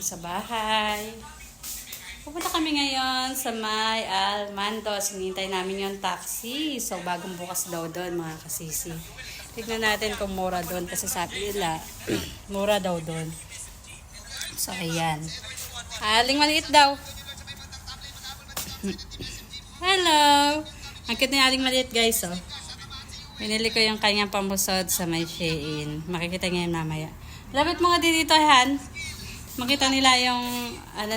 sa bahay. Pupunta kami ngayon sa may Almandos. Hinihintay namin yung taxi. So, bagong bukas daw doon, mga kasisi. Tignan natin kung mura doon kasi sabi nila, mura daw doon. So, ayan. Aling maliit daw. Hello! Ang cute na aling maliit, guys, oh. Binili ko yung kanyang pamusod sa may Shein. Makikita niya yung mamaya. Lapit mo nga dito, Han. Makita nila yung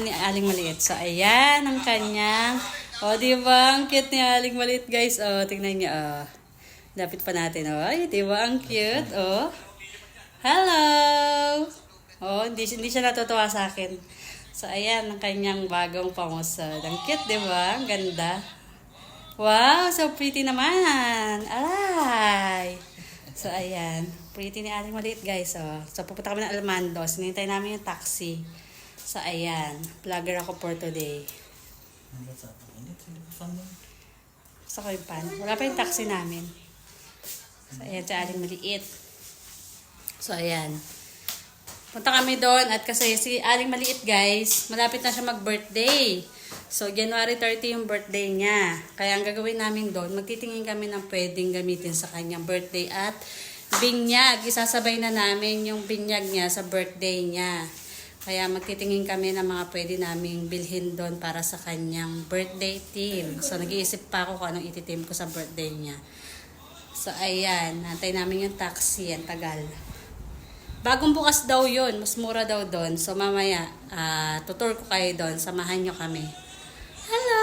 ni aling maliit. So, ayan ang kanyang. O, diba? Ang cute ni aling maliit, guys. O, tingnan niyo. O. Lapit pa natin. O, ay, diba? Ang cute. O. Hello! O, hindi siya natutuwa sa akin. So, ayan ang kanyang bagong pamusod. Ang cute, diba? Ang ganda. Wow, so pretty naman. Alay! So, ayan. Pretty ni aling maliit, guys. Oh. So, pupunta kami ng Almandos. Hinihintay namin yung taxi. So, ayan. Vlogger ako for today. Gusto ko yung pan. Wala pa yung taxi namin. So, ayan. Si aling maliit. So, ayan. Punta kami doon. At kasi si aling maliit, guys, malapit na siya mag-birthday. So, January 30 yung birthday niya. Kaya ang gagawin namin doon, magtitingin kami ng pwedeng gamitin sa kanyang birthday at binyag. Isasabay na namin yung binyag niya sa birthday niya. Kaya magtitingin kami ng mga pwede naming bilhin doon para sa kanyang birthday theme. So, nag-iisip pa ako kung anong iti-theme ko sa birthday niya. So, ayan. Nantay namin yung taxi. Ang tagal. Bagong bukas daw yun. Mas mura daw doon. So, mamaya, tutur ko kayo doon. Samahan nyo kami. Hello!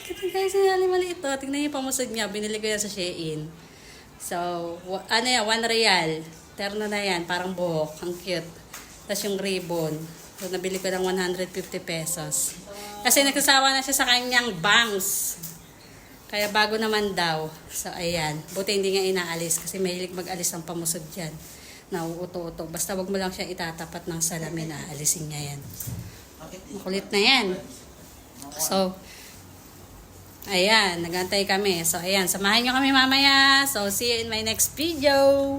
Kita guys, sinali maliit ito. Tingnan niyo yung pamusod niya. Binili ko yan sa Shein. So, ano yan? 1 real. Terno na yan. Parang buhok. Ang cute. Tapos yung ribbon. So, nabili ko ng 150 pesos. Kasi nagsasawa na siya sa kanyang bangs. Kaya bago naman daw. So, ayan. Buti hindi nga inaalis. Kasi mahilig mag-alis ang pamusod dyan. Nauuto-uto. Basta wag mo lang siya itatapat ng salamin. Aalisin niya yan. Makulit na yan. So, ayan, nagantay kami. So, ayan, samahan nyo kami mamaya. So, see you in my next video.